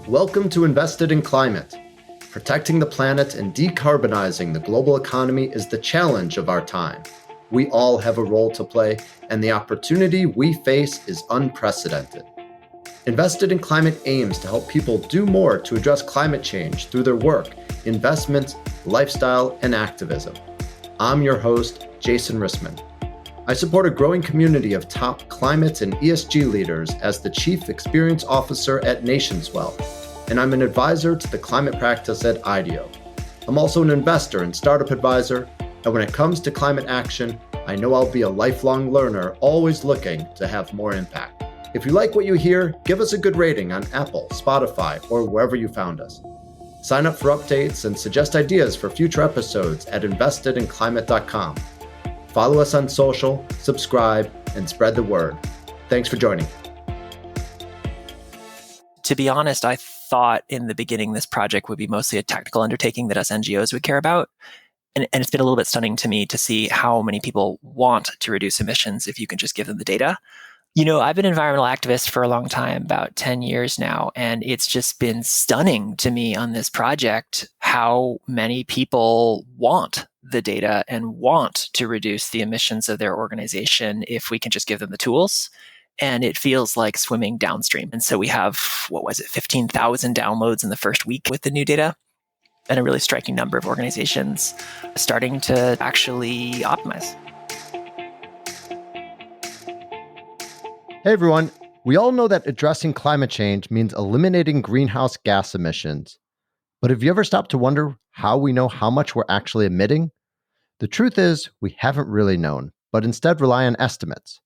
Welcome to Invested in Climate. Protecting the planet and decarbonizing the global economy is the challenge of our time. We all have a role to play, and the opportunity we face is unprecedented. Invested in Climate aims to help people do more to address climate change through their work, investments, lifestyle, and activism. I'm your host, Jason Rissman. I support a growing community of top climate and ESG leaders as the Chief Experience Officer at Nationswell, and I'm an advisor to the climate practice at IDEO. I'm also an investor and startup advisor, and when it comes to climate action, I know I'll be a lifelong learner, always looking to have more impact. If you like what you hear, give us a good rating on Apple, Spotify, or wherever you found us. Sign up for updates and suggest ideas for future episodes at investedinclimate.com. Follow us on social, subscribe, and spread the word. Thanks for joining. To be honest, I thought in the beginning this project would be mostly a technical undertaking that us NGOs would care about. And it's been a little bit stunning to me to see how many people want to reduce emissions if you can just give them the data. You know, I've been an environmental activist for a long time, about 10 years now, and it's just been stunning to me on this project how many people want the data and want to reduce the emissions of their organization if we can just give them the tools. And it feels like swimming downstream. And so we have, 15,000 downloads in the first week with the new data, and a really striking number of organizations starting to actually optimize. Hey everyone, we all know that addressing climate change means eliminating greenhouse gas emissions. But have you ever stopped to wonder how we know how much we're actually emitting? The truth is, we haven't really known, but instead rely on estimates.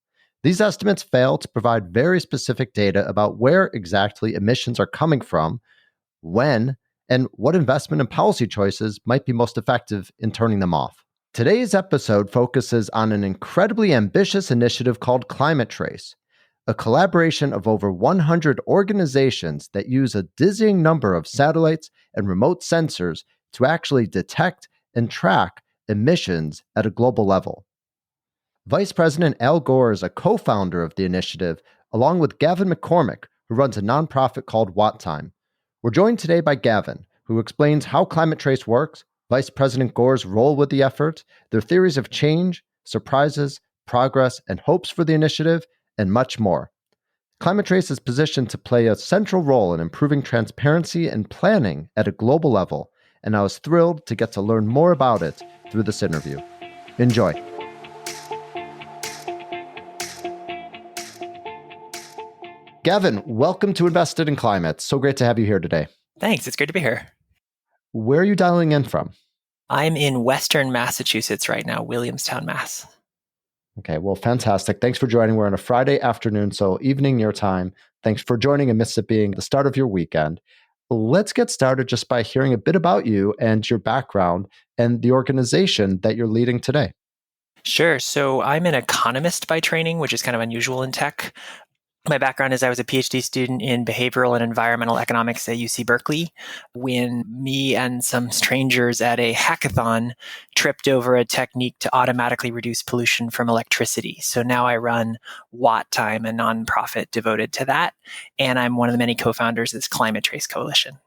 These estimates fail to provide very specific data about where exactly emissions are coming from, when, and what investment and policy choices might be most effective in turning them off. Today's episode focuses on an incredibly ambitious initiative called Climate TRACE, a collaboration of over 100 organizations that use a dizzying number of satellites and remote sensors to actually detect and track emissions at a global level. Vice President Al Gore is a co-founder of the initiative, along with Gavin McCormick, who runs a nonprofit called WattTime. We're joined today by Gavin, who explains how Climate TRACE works, Vice President Gore's role with the effort, their theories of change, surprises, progress, and hopes for the initiative, and much more. Climate TRACE is positioned to play a central role in improving transparency and planning at a global level, and I was thrilled to get to learn more about it through this interview. Enjoy. Gavin, welcome to Invested in Climate. So great to have you here today. Thanks. It's great to be here. Where are you dialing in from? I'm in Western Massachusetts right now, Williamstown, Mass. Okay, well, fantastic. Thanks for joining. We're on a Friday afternoon, so evening your time. Thanks for joining amidst it being the start of your weekend. Let's get started just by hearing a bit about you and your background and the organization that you're leading today. Sure. So I'm an economist by training, which is kind of unusual in tech. My background is I was a PhD student in behavioral and environmental economics at UC Berkeley when me and some strangers at a hackathon tripped over a technique to automatically reduce pollution from electricity. So now I run WattTime, a nonprofit devoted to that, and I'm one of the many co-founders of this Climate TRACE coalition.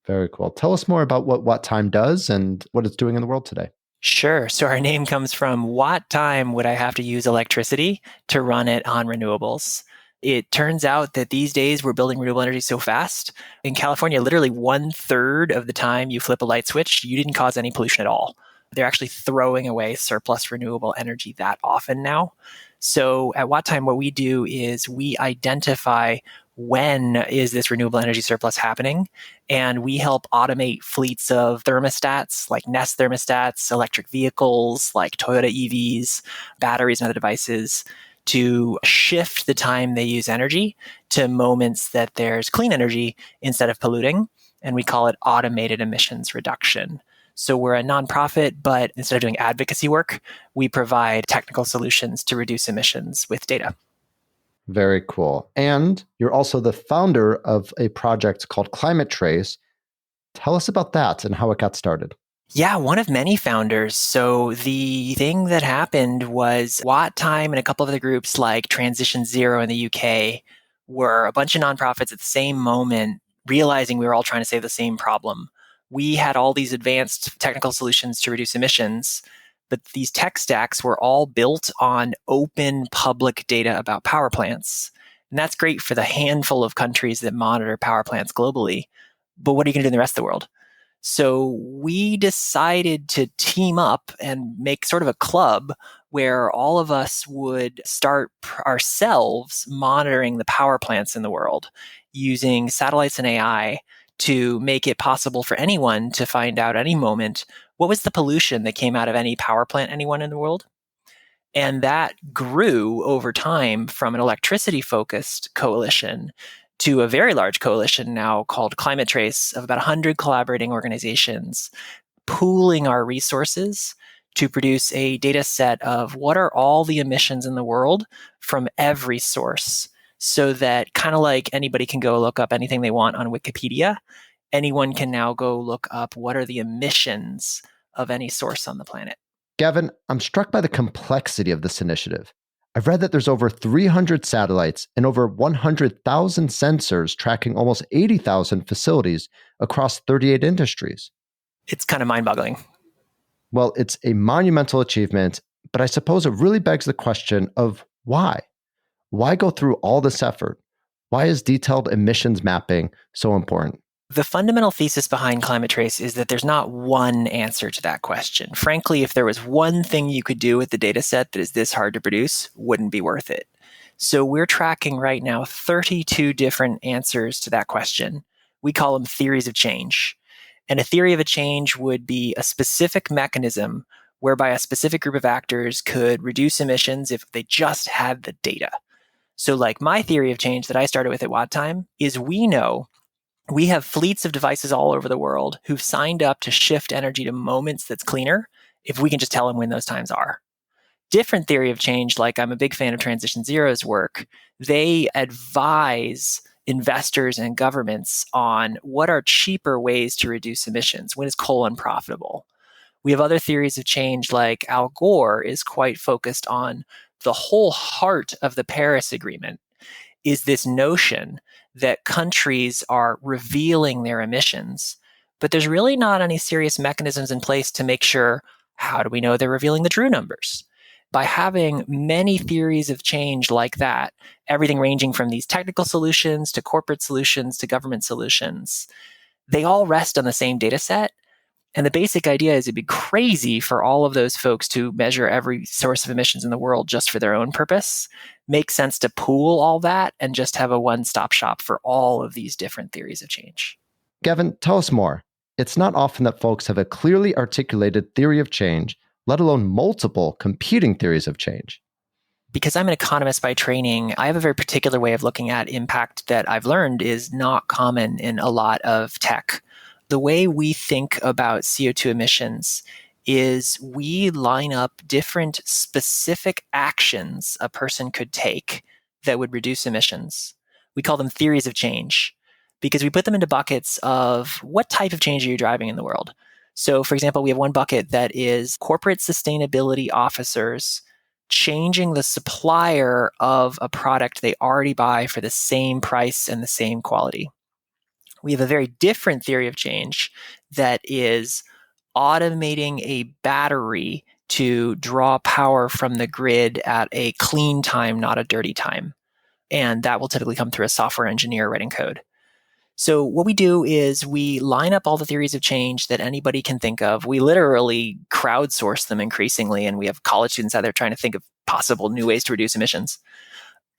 Very cool. Tell us more about what WattTime does and what it's doing in the world today. Sure. So our name comes from what time would I have to use electricity to run it on renewables? It turns out that these days we're building renewable energy so fast. In California, literally 1/3 of the time you flip a light switch, you didn't cause any pollution at all. They're actually throwing away surplus renewable energy that often now. So at WattTime, what we do is we identify when is this renewable energy surplus happening, and we help automate fleets of thermostats like Nest thermostats, electric vehicles like Toyota EVs, batteries and other devices to shift the time they use energy to moments that there's clean energy instead of polluting, and we call it automated emissions reduction. So we're a nonprofit, but instead of doing advocacy work, we provide technical solutions to reduce emissions with data. Very cool. And you're also the founder of a project called Climate TRACE. Tell us about that and how it got started. Yeah, one of many founders. So the thing that happened was WattTime and a couple of other groups like Transition Zero in the UK were a bunch of nonprofits at the same moment realizing we were all trying to save the same problem. We had all these advanced technical solutions to reduce emissions, but these tech stacks were all built on open public data about power plants. And that's great for the handful of countries that monitor power plants globally. But what are you going to do in the rest of the world? So we decided to team up and make sort of a club where all of us would start ourselves monitoring the power plants in the world using satellites and AI to make it possible for anyone to find out any moment what was the pollution that came out of any power plant anyone in the world. And that grew over time from an electricity focused coalition to a very large coalition now called Climate TRACE of about 100 collaborating organizations pooling our resources to produce a data set of what are all the emissions in the world from every source, so that kind of like anybody can go look up anything they want on Wikipedia, anyone can now go look up what are the emissions of any source on the planet. Gavin, I'm struck by the complexity of this initiative. I've read that there's over 300 satellites and over 100,000 sensors tracking almost 80,000 facilities across 38 industries. It's kind of mind-boggling. Well, it's a monumental achievement, but I suppose it really begs the question of why? Why go through all this effort? Why is detailed emissions mapping so important? The fundamental thesis behind Climate TRACE is that there's not one answer to that question. Frankly, if there was one thing you could do with the data set that is this hard to produce, wouldn't be worth it. So we're tracking right now 32 different answers to that question. We call them theories of change. And a theory of a change would be a specific mechanism whereby a specific group of actors could reduce emissions if they just had the data. So like my theory of change that I started with at WattTime is we know we have fleets of devices all over the world who've signed up to shift energy to moments that's cleaner if we can just tell them when those times are. Different theory of change, like I'm a big fan of Transition Zero's work, they advise investors and governments on what are cheaper ways to reduce emissions, when is coal unprofitable. We have other theories of change, like Al Gore is quite focused on the whole heart of the Paris Agreement is this notion that countries are revealing their emissions, but there's really not any serious mechanisms in place to make sure, how do we know they're revealing the true numbers? By having many theories of change like that, everything ranging from these technical solutions to corporate solutions to government solutions, they all rest on the same data set. And the basic idea is it'd be crazy for all of those folks to measure every source of emissions in the world just for their own purpose. Makes sense to pool all that and just have a one-stop shop for all of these different theories of change. Gavin, tell us more. It's not often that folks have a clearly articulated theory of change, let alone multiple competing theories of change. Because I'm an economist by training, I have a very particular way of looking at impact that I've learned is not common in a lot of tech. The way we think about CO2 emissions is we line up different specific actions a person could take that would reduce emissions. We call them theories of change because we put them into buckets of what type of change are you driving in the world. So, for example, we have one bucket that is corporate sustainability officers changing the supplier of a product they already buy for the same price and the same quality. We have a very different theory of change that is automating a battery to draw power from the grid at a clean time, not a dirty time. And that will typically come through a software engineer writing code. So what we do is we line up all the theories of change that anybody can think of. We literally crowdsource them increasingly, and we have college students out there trying to think of possible new ways to reduce emissions.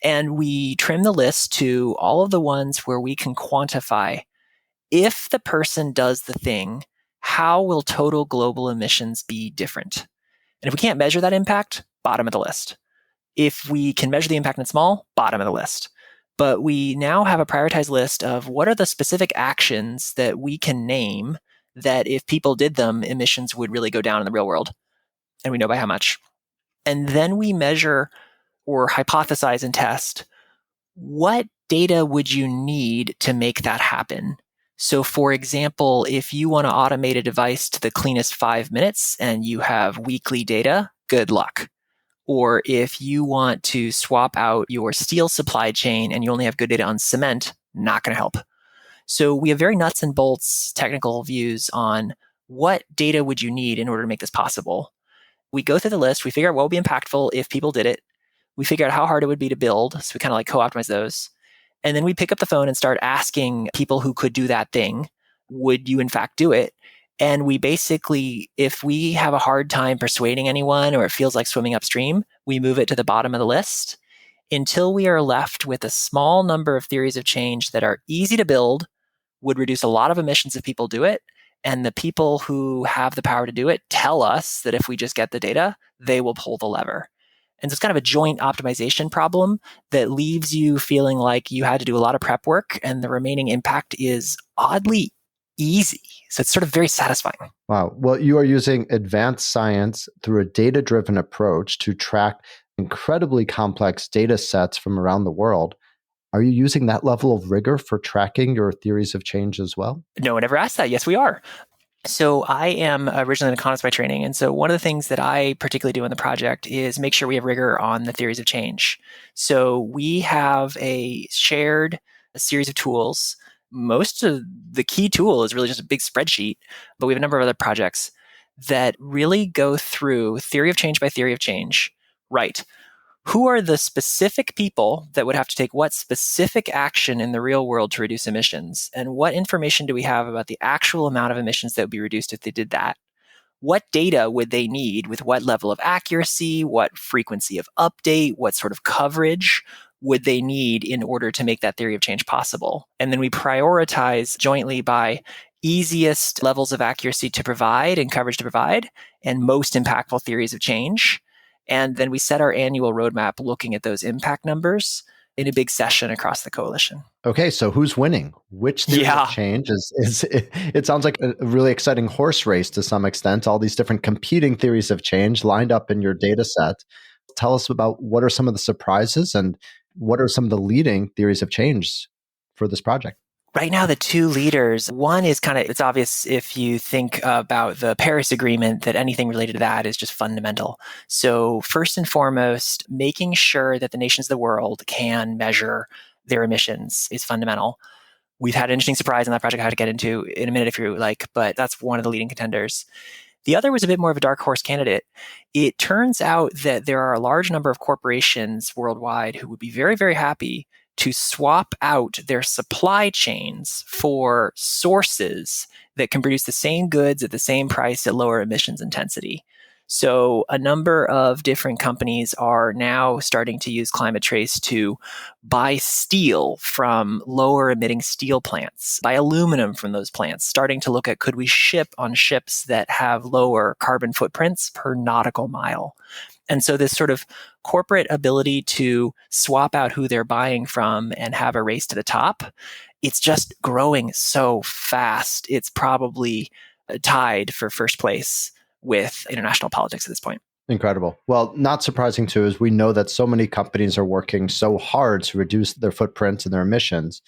And we trim the list to all of the ones where we can quantify if the person does the thing, how will total global emissions be different? And if we can't measure that impact, bottom of the list. If we can measure the impact in small, bottom of the list. But we now have a prioritized list of what are the specific actions that we can name that if people did them, emissions would really go down in the real world. And we know by how much. And then we measure or hypothesize and test what data would you need to make that happen. So for example, if you want to automate a device to the cleanest 5 minutes and you have weekly data, good luck. Or if you want to swap out your steel supply chain and you only have good data on cement, not going to help. So we have very nuts and bolts technical views on what data would you need in order to make this possible. We go through the list, we figure out what would be impactful if people did it. We figure out how hard it would be to build. So we kind of like co-optimize those. And then we pick up the phone and start asking people who could do that thing, would you in fact do it? And we basically, if we have a hard time persuading anyone or it feels like swimming upstream, we move it to the bottom of the list until we are left with a small number of theories of change that are easy to build, would reduce a lot of emissions if people do it. And the people who have the power to do it tell us that if we just get the data, they will pull the lever. And so it's kind of a joint optimization problem that leaves you feeling like you had to do a lot of prep work and the remaining impact is oddly easy. So it's sort of very satisfying. Wow. Well, you are using advanced science through a data-driven approach to track incredibly complex data sets from around the world. Are you using that level of rigor for tracking your theories of change as well? No one ever asked that. Yes, we are. So I am originally an economist by training. And so one of the things that I particularly do in the project is make sure we have rigor on the theories of change. So we have a series of tools. Most of the key tool is really just a big spreadsheet, but we have a number of other projects that really go through theory of change by theory of change. Right. Who are the specific people that would have to take what specific action in the real world to reduce emissions? And what information do we have about the actual amount of emissions that would be reduced if they did that? What data would they need with what level of accuracy, what frequency of update, what sort of coverage would they need in order to make that theory of change possible? And then we prioritize jointly by easiest levels of accuracy to provide and coverage to provide and most impactful theories of change. And then we set our annual roadmap looking at those impact numbers in a big session across the coalition. Okay, so who's winning? Which theory of change is it sounds like a really exciting horse race to some extent, all these different competing theories of change lined up in your data set. Tell us about what are some of the surprises and what are some of the leading theories of change for this project? Right now, the two leaders, one is it's obvious if you think about the Paris Agreement that anything related to that is just fundamental. So first and foremost, making sure that the nations of the world can measure their emissions is fundamental. We've had an interesting surprise in that project I have to get into in a minute if you like, but that's one of the leading contenders. The other was a bit more of a dark horse candidate. It turns out that there are a large number of corporations worldwide who would be very, very happy to swap out their supply chains for sources that can produce the same goods at the same price at lower emissions intensity. So a number of different companies are now starting to use Climate TRACE to buy steel from lower emitting steel plants, buy aluminum from those plants, starting to look at could we ship on ships that have lower carbon footprints per nautical mile. And so this sort of corporate ability to swap out who they're buying from and have a race to the top, it's just growing so fast. It's probably tied for first place with international politics at this point. Incredible. Well, not surprising too, is we know that so many companies are working so hard to reduce their footprints and their emissions.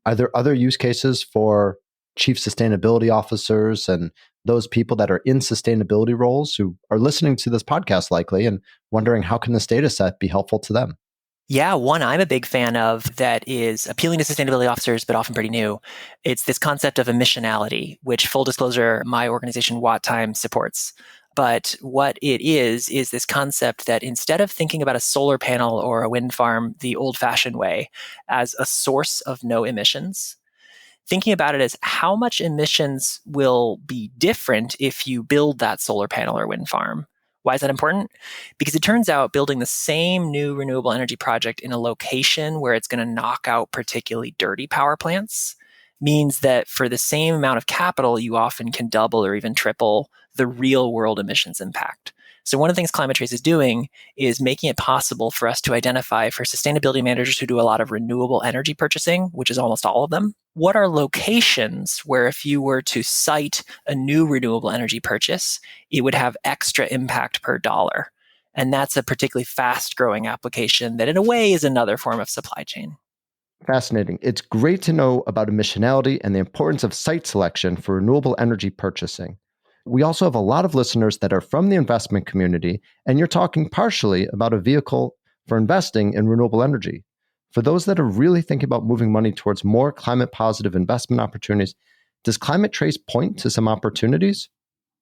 Are there other use cases for chief sustainability officers and those people that are in sustainability roles who are listening to this podcast likely and wondering how can this data set be helpful to them? Yeah, one I'm a big fan of that is appealing to sustainability officers, but often pretty new. It's this concept of emissionality, which full disclosure, my organization WattTime supports. But what it is this concept that instead of thinking about a solar panel or a wind farm the old-fashioned way as a source of no emissions, thinking about it as how much emissions will be different if you build that solar panel or wind farm. Why is that important? Because it turns out building the same new renewable energy project in a location where it's going to knock out particularly dirty power plants means that for the same amount of capital, you often can double or even triple the real world emissions impact. So one of the things Climate TRACE is doing is making it possible for us to identify for sustainability managers who do a lot of renewable energy purchasing, which is almost all of them, what are locations where if you were to cite a new renewable energy purchase, it would have extra impact per dollar. And that's a particularly fast growing application that in a way is another form of supply chain. Fascinating. It's great to know about emissionality and the importance of site selection for renewable energy purchasing. We also have a lot of listeners that are from the investment community, and you're talking partially about a vehicle for investing in renewable energy. For those that are really thinking about moving money towards more climate positive investment opportunities, does Climate Trace point to some opportunities?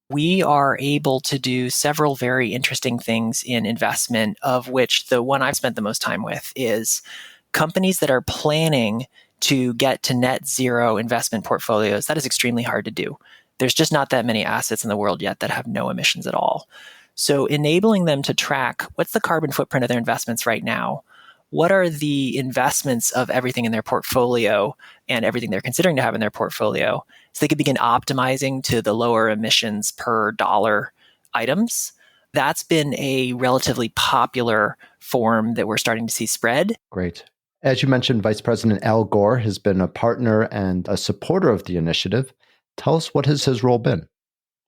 We are able to do several very interesting things in investment, of which the one I've spent the most time with is companies that are planning to get to net zero investment portfolios. That is extremely hard to do. There's just not that many assets in the world yet that have no emissions at all. So enabling them to track what's the carbon footprint of their investments right now? What are the investments of everything in their portfolio and everything they're considering to have in their portfolio? So they could begin optimizing to the lower emissions per dollar items. That's been a relatively popular form that we're starting to see spread. Great. As you mentioned, Vice President Al Gore has been a partner and a supporter of the initiative. Tell us, what has his role been?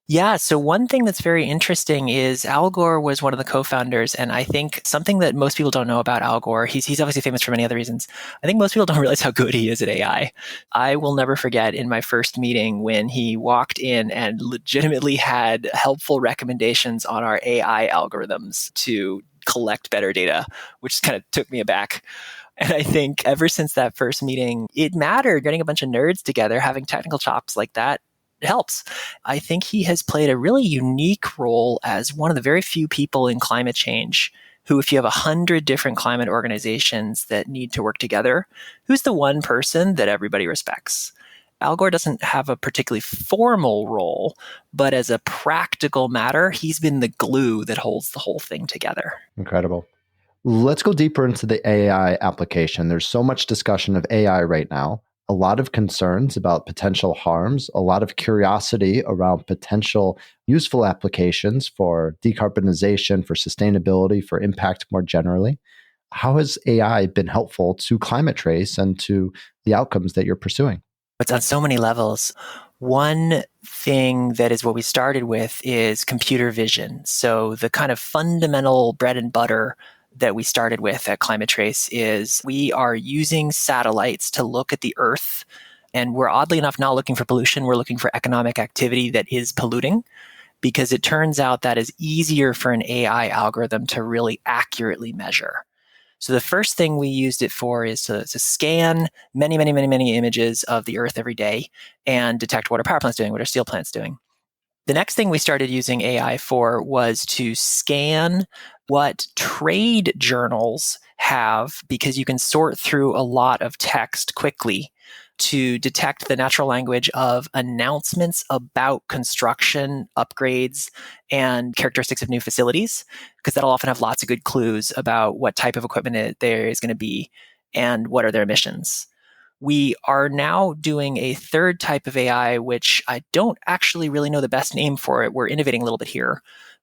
Yeah, so one thing that's very interesting is Al Gore was one of the co-founders, and I think something that most people don't know about Al Gore, he's obviously famous for many other reasons. I think most people don't realize how good he is at AI. I will never forget in my first meeting when he walked in and legitimately had helpful recommendations on our AI algorithms to collect better data, which kind of took me aback. And I think ever since that first meeting, it mattered. Getting a bunch of nerds together, having technical chops like that helps. I think he has played a really unique role as one of the very few people in climate change who, if you have 100 different climate organizations that need to work together, who's the one person that everybody respects? Al Gore doesn't have a particularly formal role, but as a practical matter, he's been the glue that holds the whole thing together. Incredible. Let's go deeper into the AI application. There's so much discussion of AI right now, a lot of concerns about potential harms, a lot of curiosity around potential useful applications for decarbonization, for sustainability, for impact more generally. How has AI been helpful to Climate Trace and to the outcomes that you're pursuing? It's on so many levels. One thing that is what we started with is computer vision. So the kind of fundamental bread and butter that we started with at Climate Trace is we are using satellites to look at the Earth. And we're oddly enough not looking for pollution. We're looking for economic activity that is polluting, because it turns out that is easier for an AI algorithm to really accurately measure. So the first thing we used it for is to scan many images of the Earth every day and detect what our power plant's doing, what our steel plant's doing. The next thing we started using AI for was to scan what trade journals have, because you can sort through a lot of text quickly to detect the natural language of announcements about construction, upgrades, and characteristics of new facilities, because that'll often have lots of good clues about what type of equipment there is going to be and what are their emissions. We are now doing a third type of AI, which I don't actually really know the best name for it. We're innovating a little bit here,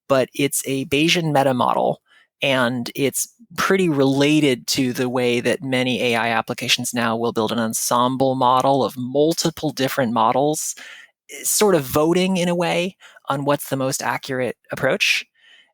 but it's a Bayesian meta model. And it's pretty related to the way that many AI applications now will build an ensemble model of multiple different models, sort of voting in a way on what's the most accurate approach.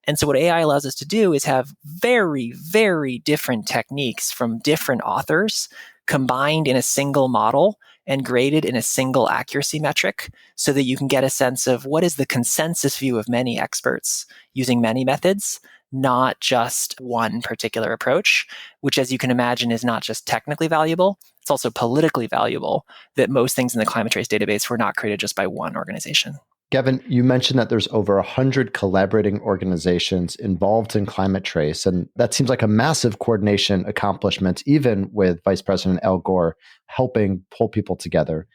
And so what AI allows us to do is have very different techniques from different authors combined in a single model and graded in a single accuracy metric, so that you can get a sense of what is the consensus view of many experts using many methods, not just one particular approach, which, as you can imagine, is not just technically valuable, it's also politically valuable, that most things in the Climate Trace database were not created just by one organization. Gavin, you mentioned that there's over 100 collaborating organizations involved in Climate Trace, and that seems like a massive coordination accomplishment, even with Vice President Al Gore helping pull people together.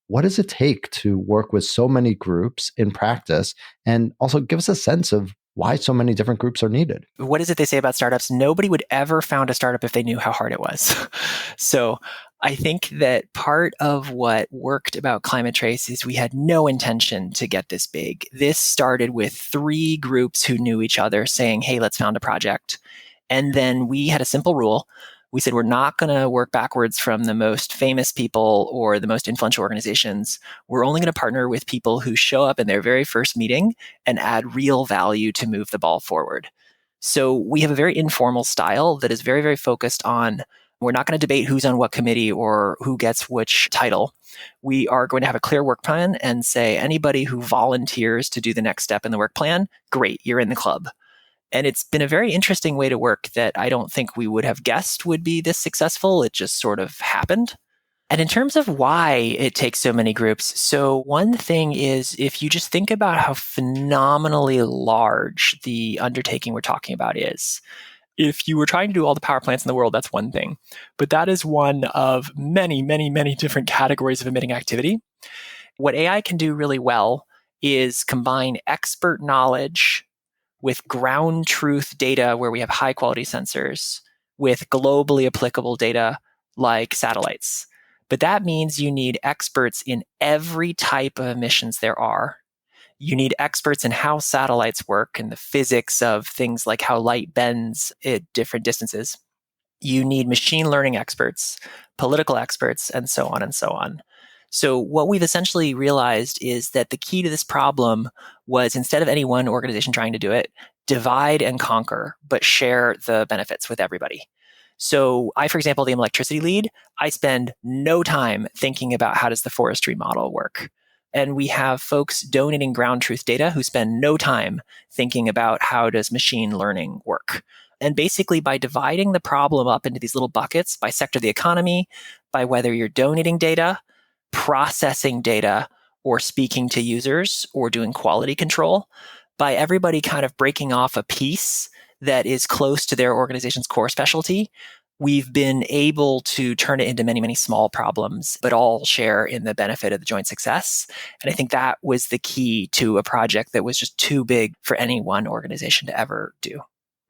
What does it take to work with so many groups in practice? And also give us a sense of why so many different groups are needed. What is it they say about startups? Nobody would ever found a startup if they knew how hard it was. So I think that part of what worked about Climate Trace is we had no intention to get this big. This started with 3 groups who knew each other saying, hey, let's found a project. And then we had a simple rule. We said, we're not going to work backwards from the most famous people or the most influential organizations. We're only going to partner with people who show up in their very first meeting and add real value to move the ball forward. So we have a very informal style that is very focused on, we're not going to debate who's on what committee or who gets which title. We are going to have a clear work plan and say, anybody who volunteers to do the next step in the work plan, great, you're in the club. And it's been a very interesting way to work that I don't think we would have guessed would be this successful. It just sort of happened. And in terms of why it takes so many groups, so one thing is if you just think about how phenomenally large the undertaking we're talking about is. If you were trying to do all the power plants in the world, that's one thing. But that is one of many, many, many different categories of emitting activity. What AI can do really well is combine expert knowledge with ground truth data where we have high quality sensors with globally applicable data like satellites. But that means you need experts in every type of emissions there are. You need experts in how satellites work and the physics of things like how light bends at different distances. You need machine learning experts, political experts, and so on and so on. So what we've essentially realized is that the key to this problem was instead of any one organization trying to do it, divide and conquer, but share the benefits with everybody. So I, for example, am electricity lead. I spend no time thinking about how does the forestry model work. And we have folks donating ground truth data who spend no time thinking about how does machine learning work. And basically, by dividing the problem up into these little buckets by sector of the economy, by whether you're donating data, processing data, or speaking to users, or doing quality control, by everybody kind of breaking off a piece that is close to their organization's core specialty, we've been able to turn it into many, many small problems, but all share in the benefit of the joint success. And I think that was the key to a project that was just too big for any one organization to ever do.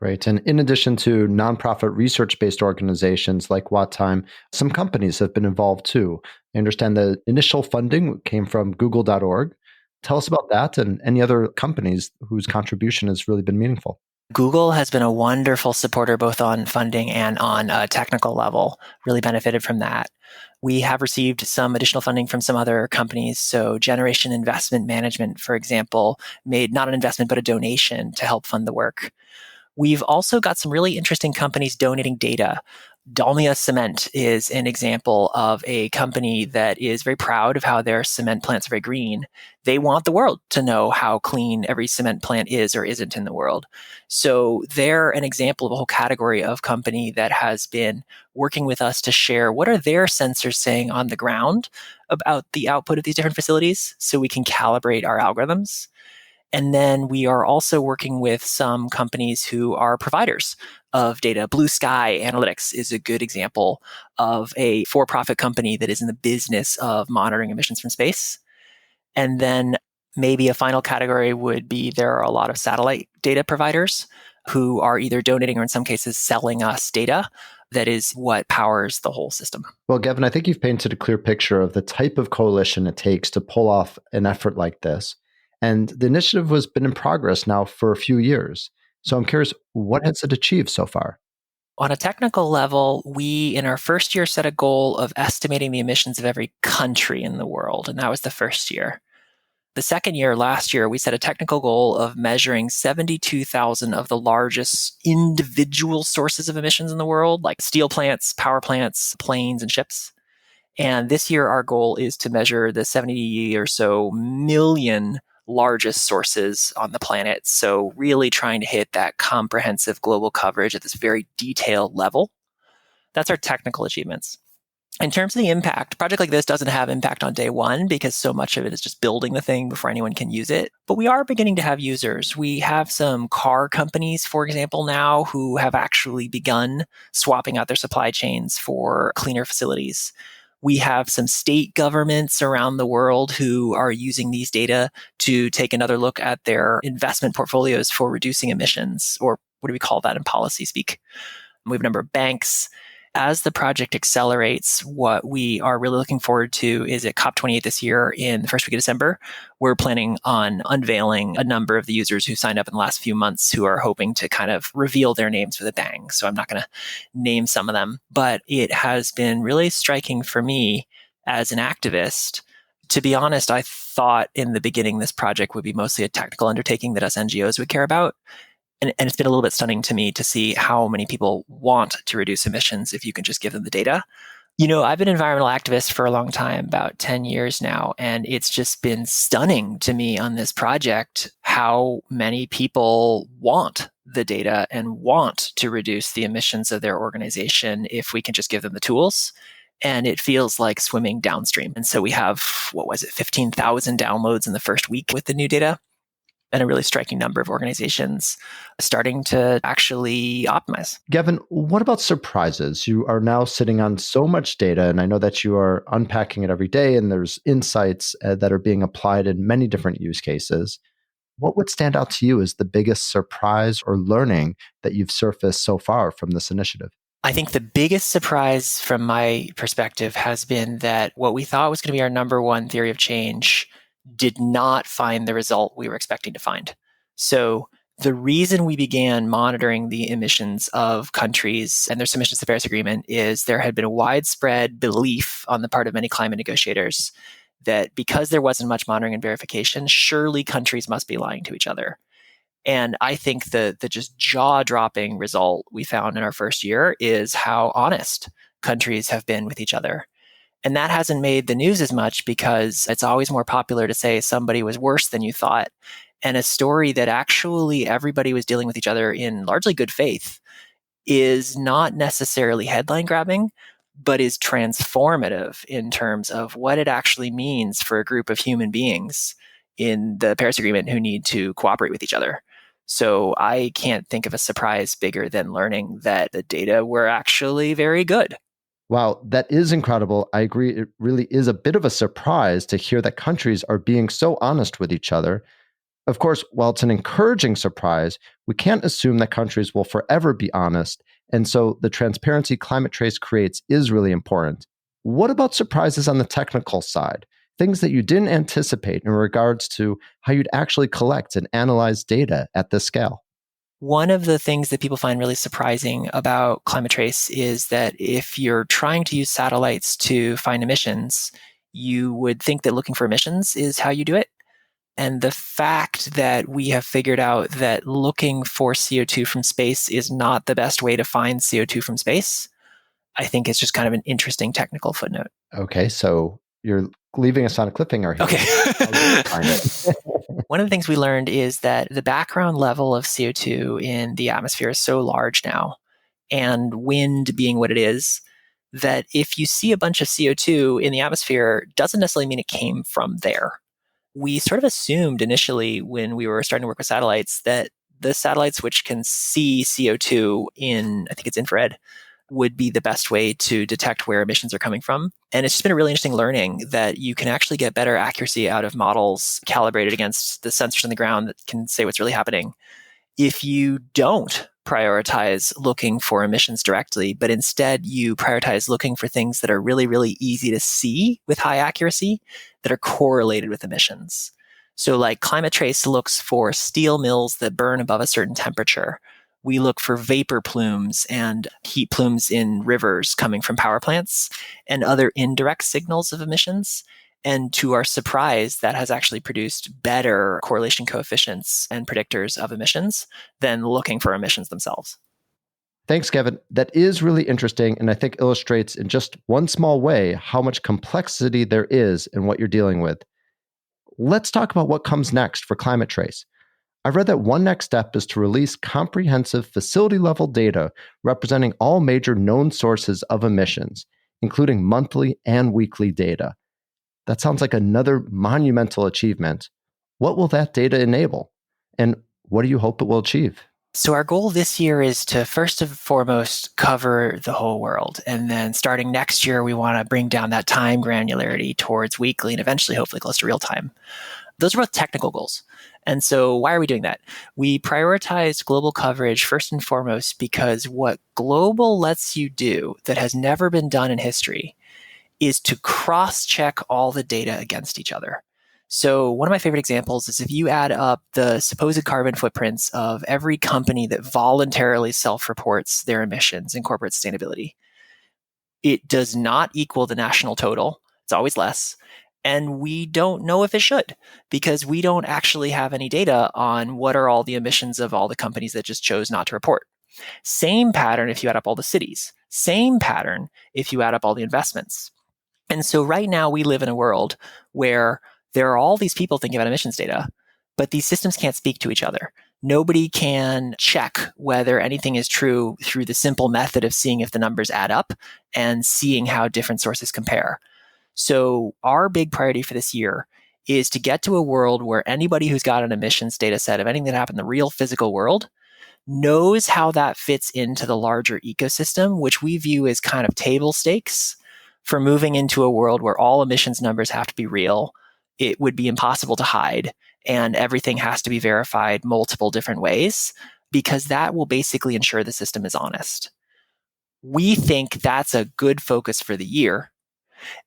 Right. And in addition to nonprofit research-based organizations like WattTime, some companies have been involved too. I understand the initial funding came from google.org. Tell us about that and any other companies whose contribution has really been meaningful. Google has been a wonderful supporter both on funding and on a technical level, really benefited from that. We have received some additional funding from some other companies. So Generation Investment Management, for example, made not an investment, but a donation to help fund the work. We've also got some really interesting companies donating data. Dalmia Cement is an example of a company that is very proud of how their cement plants are very green. They want the world to know how clean every cement plant is or isn't in the world. So they're an example of a whole category of company that has been working with us to share what are their sensors saying on the ground about the output of these different facilities so we can calibrate our algorithms. And then we are also working with some companies who are providers of data. Blue Sky Analytics is a good example of a for-profit company that is in the business of monitoring emissions from space. And then maybe a final category would be there are a lot of satellite data providers who are either donating or in some cases selling us data. That is what powers the whole system. Well, Gavin, I think you've painted a clear picture of the type of coalition it takes to pull off an effort like this. And the initiative has been in progress now for a few years. So I'm curious, what has it achieved so far? On a technical level, we in our first year set a goal of estimating the emissions of every country in the world. And that was the first year. The second year, last year, we set a technical goal of measuring 72,000 of the largest individual sources of emissions in the world, like steel plants, power plants, planes, and ships. And this year, our goal is to measure the 70 or so million largest sources on the planet. So really trying to hit that comprehensive global coverage at this very detailed level. That's our technical achievements. In terms of the impact, a project like this doesn't have impact on day one because so much of it is just building the thing before anyone can use it. But we are beginning to have users. We have some car companies, for example, now who have actually begun swapping out their supply chains for cleaner facilities. We have some state governments around the world who are using these data to take another look at their investment portfolios for reducing emissions, or what do we call that in policy speak? We have a number of banks. As the project accelerates, what we are really looking forward to is at COP28 this year in the first week of December, we're planning on unveiling a number of the users who signed up in the last few months who are hoping to kind of reveal their names with a bang. So I'm not going to name some of them, but it has been really striking for me as an activist. To be honest, I thought in the beginning this project would be mostly a technical undertaking that us NGOs would care about. And it's been a little bit stunning to me to see how many people want to reduce emissions if you can just give them the data. You know, I've been an environmental activist for a long time, about 10 years now, and it's just been stunning to me on this project how how many people want the data and want to reduce the emissions of their organization if we can just give them the tools. And it feels like swimming downstream. And so we have, 15,000 downloads in the first week with the new data, and a really striking number of organizations starting to actually optimize. Gavin, what about surprises? You are now sitting on so much data, and I know that you are unpacking it every day, and there's insights that are being applied in many different use cases. What would stand out to you as the biggest surprise or learning that you've surfaced so far from this initiative? I think the biggest surprise from my perspective has been that what we thought was going to be our number one theory of change did not find the result we were expecting to find. So the reason we began monitoring the emissions of countries and their submissions to the Paris Agreement is there had been a widespread belief on the part of many climate negotiators that because there wasn't much monitoring and verification, surely countries must be lying to each other. And I think the just jaw-dropping result we found in our first year is how honest countries have been with each other. And that hasn't made the news as much because it's always more popular to say somebody was worse than you thought. And a story that actually everybody was dealing with each other in largely good faith is not necessarily headline grabbing, but is transformative in terms of what it actually means for a group of human beings in the Paris Agreement who need to cooperate with each other. So I can't think of a surprise bigger than learning that the data were actually very good. Wow, that is incredible. I agree. It really is a bit of a surprise to hear that countries are being so honest with each other. Of course, while it's an encouraging surprise, we can't assume that countries will forever be honest. And so the transparency Climate Trace creates is really important. What about surprises on the technical side? Things that you didn't anticipate in regards to how you'd actually collect and analyze data at this scale? One of the things that people find really surprising about Climate Trace is that if you're trying to use satellites to find emissions, you would think that looking for emissions is how you do it. And the fact that we have figured out that looking for CO2 from space is not the best way to find CO2 from space, I think is just kind of an interesting technical footnote. Okay, so you're leaving us on a cliffhanger here. Okay. One of the things we learned is that the background level of CO2 in the atmosphere is so large now, and wind being what it is, that if you see a bunch of CO2 in the atmosphere, doesn't necessarily mean it came from there. We sort of assumed initially when we were starting to work with satellites that the satellites which can see CO2 in, I think it's infrared, would be the best way to detect where emissions are coming from. And it's just been a really interesting learning that you can actually get better accuracy out of models calibrated against the sensors on the ground that can say what's really happening if you don't prioritize looking for emissions directly, but instead you prioritize looking for things that are really, really easy to see with high accuracy that are correlated with emissions. So like Climate Trace looks for steel mills that burn above a certain temperature. We look for vapor plumes and heat plumes in rivers coming from power plants and other indirect signals of emissions. And to our surprise, that has actually produced better correlation coefficients and predictors of emissions than looking for emissions themselves. Thanks, Gavin. That is really interesting, and I think illustrates in just one small way how much complexity there is in what you're dealing with. Let's talk about what comes next for Climate Trace. I've read that one next step is to release comprehensive facility-level data representing all major known sources of emissions, including monthly and weekly data. That sounds like another monumental achievement. What will that data enable? And what do you hope it will achieve? So our goal this year is to first and foremost cover the whole world. And then starting next year, we want to bring down that time granularity towards weekly and eventually hopefully close to real time. Those are both technical goals. And so why are we doing that? We prioritize global coverage first and foremost because what global lets you do that has never been done in history is to cross-check all the data against each other. So one of my favorite examples is if you add up the supposed carbon footprints of every company that voluntarily self-reports their emissions in corporate sustainability, it does not equal the national total. It's always less. And we don't know if it should because we don't actually have any data on what are all the emissions of all the companies that just chose not to report. Same pattern if you add up all the cities. Same pattern if you add up all the investments. And so right now we live in a world where there are all these people thinking about emissions data, but these systems can't speak to each other. Nobody can check whether anything is true through the simple method of seeing if the numbers add up and seeing how different sources compare. So our big priority for this year is to get to a world where anybody who's got an emissions data set of anything that happened in the real physical world knows how that fits into the larger ecosystem, which we view as kind of table stakes for moving into a world where all emissions numbers have to be real. It would be impossible to hide, and everything has to be verified multiple different ways, because that will basically ensure the system is honest. We think that's a good focus for the year.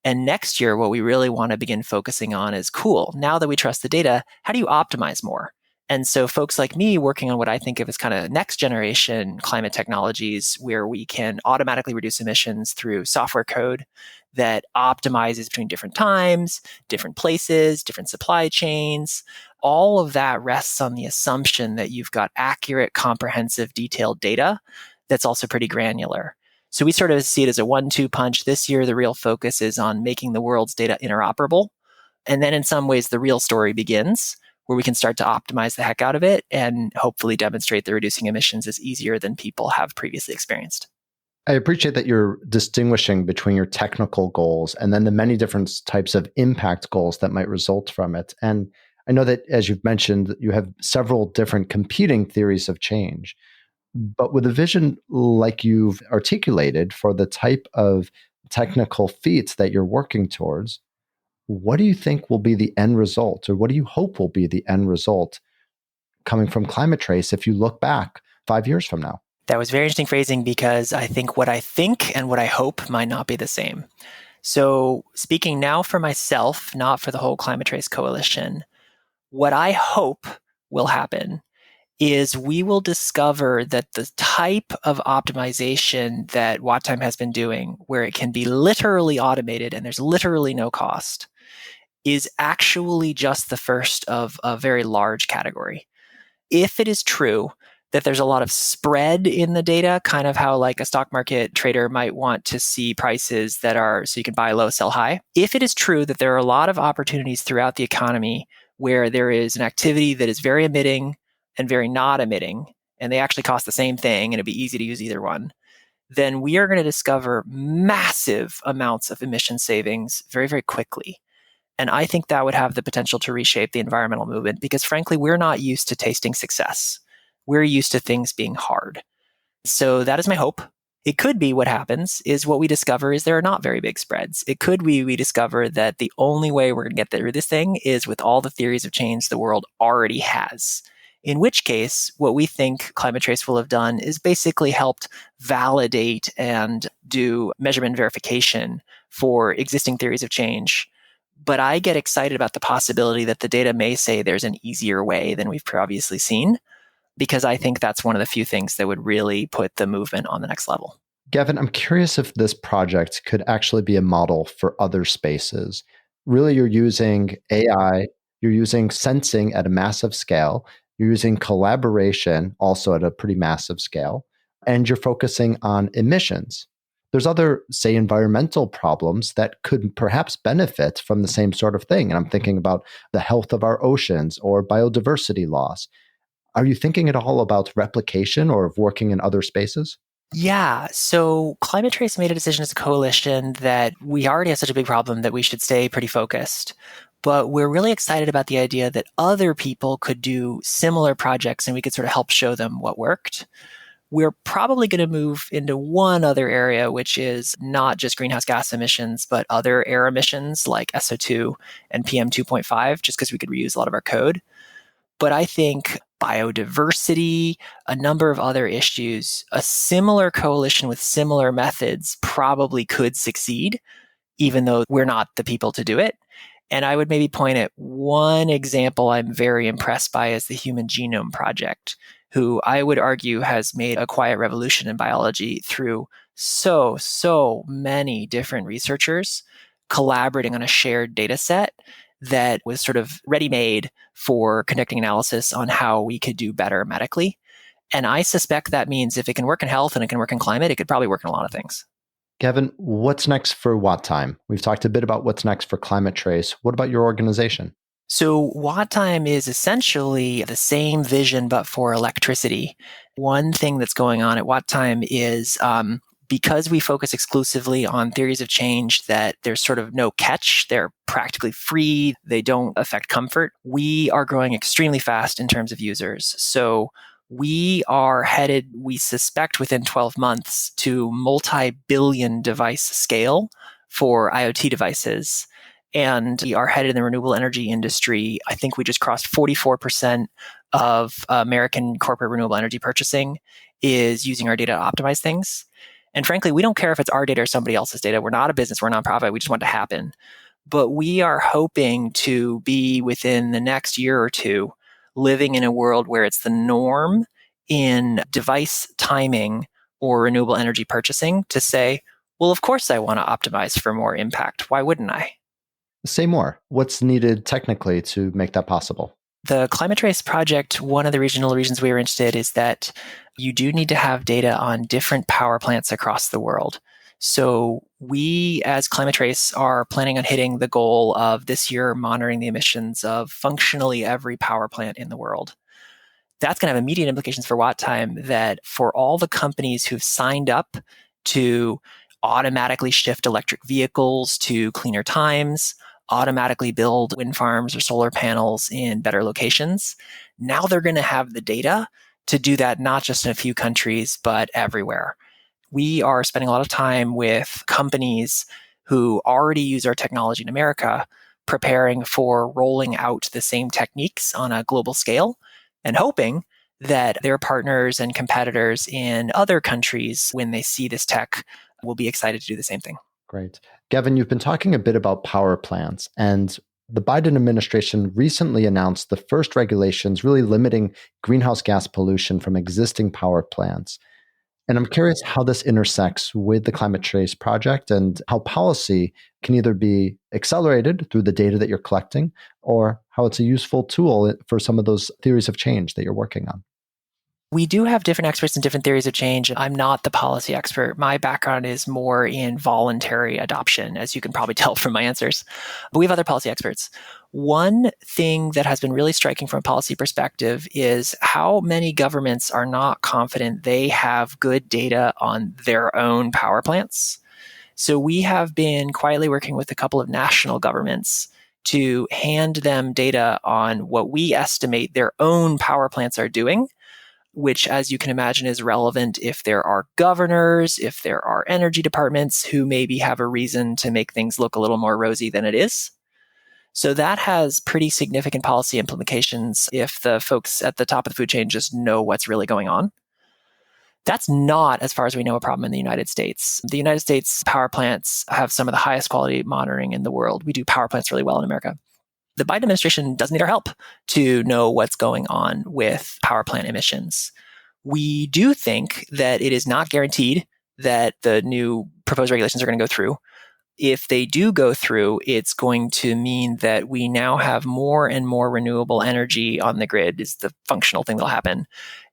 And next year, what we really want to begin focusing on is cool. Now that we trust the data, how do you optimize more? And so folks like me working on what I think of as kind of next generation climate technologies, where we can automatically reduce emissions through software code that optimizes between different times, different places, different supply chains. All of that rests on the assumption that you've got accurate, comprehensive, detailed data that's also pretty granular. So we sort of see it as a 1-2 punch. This year, the real focus is on making the world's data interoperable. And then in some ways, the real story begins, where we can start to optimize the heck out of it and hopefully demonstrate that reducing emissions is easier than people have previously experienced. I appreciate that you're distinguishing between your technical goals and then the many different types of impact goals that might result from it. And I know that, as you've mentioned, you have several different competing theories of change. But with a vision like you've articulated for the type of technical feats that you're working towards, what do you think will be the end result, or what do you hope will be the end result coming from Climate Trace if you look back 5 years from now? That was very interesting phrasing, because I think what I think and what I hope might not be the same. So speaking now for myself, not for the whole Climate Trace Coalition, what I hope will happen is we will discover that the type of optimization that WattTime has been doing, where it can be literally automated and there's literally no cost, is actually just the first of a very large category. If it is true that there's a lot of spread in the data, kind of how like a stock market trader might want to see prices that are so you can buy low, sell high. If it is true that there are a lot of opportunities throughout the economy where there is an activity that is very emitting and very not emitting, and they actually cost the same thing and it'd be easy to use either one, then we are going to discover massive amounts of emission savings very, very quickly. And I think that would have the potential to reshape the environmental movement, because frankly, we're not used to tasting success. We're used to things being hard. So that is my hope. It could be what happens is what we discover is there are not very big spreads. It could be we discover that the only way we're going to get through this thing is with all the theories of change the world already has. In which case, what we think Climate Trace will have done is basically helped validate and do measurement verification for existing theories of change. But I get excited about the possibility that the data may say there's an easier way than we've previously seen, because I think that's one of the few things that would really put the movement on the next level. Gavin, I'm curious if this project could actually be a model for other spaces. Really, you're using AI, you're using sensing at a massive scale, you're using collaboration also at a pretty massive scale, and you're focusing on emissions. There's other, say, environmental problems that could perhaps benefit from the same sort of thing. And I'm thinking about the health of our oceans or biodiversity loss. Are you thinking at all about replication or of working in other spaces? Yeah. So Climate Trace made a decision as a coalition that we already have such a big problem that we should stay pretty focused. But we're really excited about the idea that other people could do similar projects and we could sort of help show them what worked. We're probably going to move into one other area, which is not just greenhouse gas emissions, but other air emissions like SO2 and PM2.5, just because we could reuse a lot of our code. But I think biodiversity, a number of other issues, a similar coalition with similar methods probably could succeed, even though we're not the people to do it. And I would maybe point at one example I'm very impressed by is the Human Genome Project, who I would argue has made a quiet revolution in biology through so many different researchers collaborating on a shared data set that was sort of ready-made for conducting analysis on how we could do better medically. And I suspect that means if it can work in health and it can work in climate, it could probably work in a lot of things. Gavin, what's next for WattTime? We've talked a bit about what's next for Climate Trace. What about your organization? So WattTime is essentially the same vision, but for electricity. One thing that's going on at WattTime is because we focus exclusively on theories of change that there's sort of no catch, they're practically free, they don't affect comfort, we are growing extremely fast in terms of users. So we are headed, we suspect within 12 months, to multi-billion device scale for IoT devices. And we are headed in the renewable energy industry. I think we just crossed 44% of American corporate renewable energy purchasing is using our data to optimize things. And frankly, we don't care if it's our data or somebody else's data. We're not a business, we're a nonprofit. We just want it to happen. But we are hoping to be within the next year or two living in a world where it's the norm in device timing or renewable energy purchasing to say, well, of course I want to optimize for more impact. Why wouldn't I? Say more. What's needed technically to make that possible? The Climate TRACE project, one of the regional reasons we were interested is that you do need to have data on different power plants across the world. So we, as Climate TRACE, are planning on hitting the goal of this year monitoring the emissions of functionally every power plant in the world. That's going to have immediate implications for WattTime that for all the companies who've signed up to automatically shift electric vehicles to cleaner times, automatically build wind farms or solar panels in better locations, now they're going to have the data to do that not just in a few countries, but everywhere. We are spending a lot of time with companies who already use our technology in America, preparing for rolling out the same techniques on a global scale and hoping that their partners and competitors in other countries, when they see this tech, will be excited to do the same thing. Great. Gavin, you've been talking a bit about power plants, and the Biden administration recently announced the first regulations really limiting greenhouse gas pollution from existing power plants. And I'm curious how this intersects with the Climate Trace project and how policy can either be accelerated through the data that you're collecting or how it's a useful tool for some of those theories of change that you're working on. We do have different experts in different theories of change. I'm not the policy expert. My background is more in voluntary adoption, as you can probably tell from my answers. But we have other policy experts. One thing that has been really striking from a policy perspective is how many governments are not confident they have good data on their own power plants. So we have been quietly working with a couple of national governments to hand them data on what we estimate their own power plants are doing, which, as you can imagine, is relevant if there are governors, if there are energy departments who maybe have a reason to make things look a little more rosy than it is. So that has pretty significant policy implications if the folks at the top of the food chain just know what's really going on. That's not, as far as we know, a problem in the United States. The United States power plants have some of the highest quality monitoring in the world. We do power plants really well in America. The Biden administration doesn't need our help to know what's going on with power plant emissions. We do think that it is not guaranteed that the new proposed regulations are going to go through. If they do go through, it's going to mean that we now have more and more renewable energy on the grid is the functional thing that'll happen.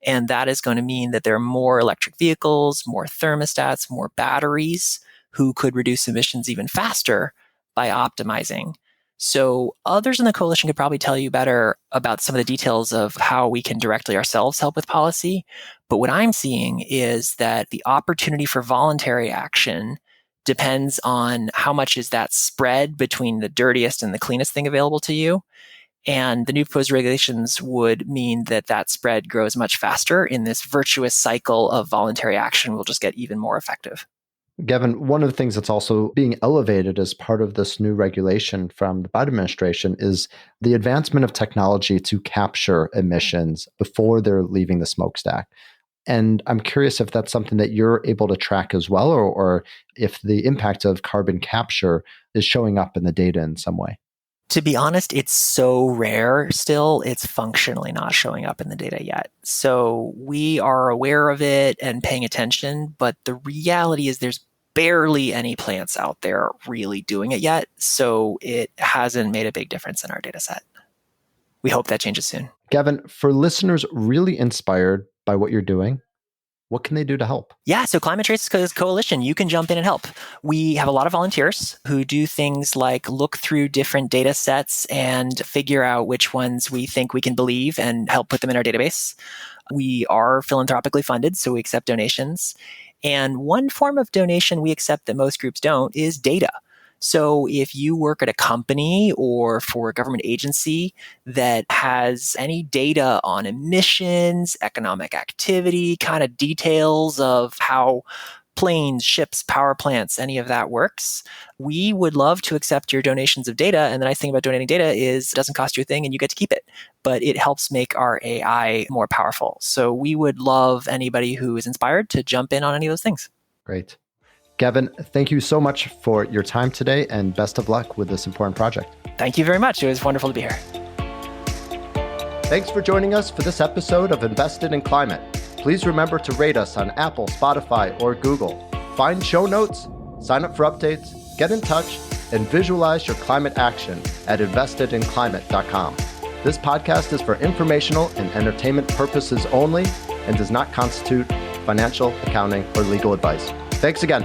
And that is going to mean that there are more electric vehicles, more thermostats, more batteries who could reduce emissions even faster by optimizing. So others in the coalition could probably tell you better about some of the details of how we can directly ourselves help with policy. But what I'm seeing is that the opportunity for voluntary action depends on how much is that spread between the dirtiest and the cleanest thing available to you. And the new proposed regulations would mean that that spread grows much faster in this virtuous cycle of voluntary action will just get even more effective. Gavin, one of the things that's also being elevated as part of this new regulation from the Biden administration is the advancement of technology to capture emissions before they're leaving the smokestack. And I'm curious if that's something that you're able to track as well, or if the impact of carbon capture is showing up in the data in some way. To be honest, it's so rare still, it's functionally not showing up in the data yet. So we are aware of it and paying attention, but the reality is there's barely any plants out there really doing it yet. So it hasn't made a big difference in our data set. We hope that changes soon. Gavin, for listeners really inspired by what you're doing, What can they do to help? Yeah, so Climate TRACE Coalition, you can jump in and help. We have a lot of volunteers who do things like look through different data sets and figure out which ones we think we can believe and help put them in our database. We are philanthropically funded, so we accept donations. And one form of donation we accept that most groups don't is data. So if you work at a company or for a government agency that has any data on emissions, economic activity, kind of details of how planes, ships, power plants, any of that works, we would love to accept your donations of data. And the nice thing about donating data is it doesn't cost you a thing and you get to keep it, but it helps make our AI more powerful. So we would love anybody who is inspired to jump in on any of those things. Great. Gavin, thank you so much for your time today and best of luck with this important project. Thank you very much. It was wonderful to be here. Thanks for joining us for this episode of Invested in Climate. Please remember to rate us on Apple, Spotify, or Google. Find show notes, sign up for updates, get in touch, and visualize your climate action at investedinclimate.com. This podcast is for informational and entertainment purposes only and does not constitute financial, accounting, or legal advice. Thanks again.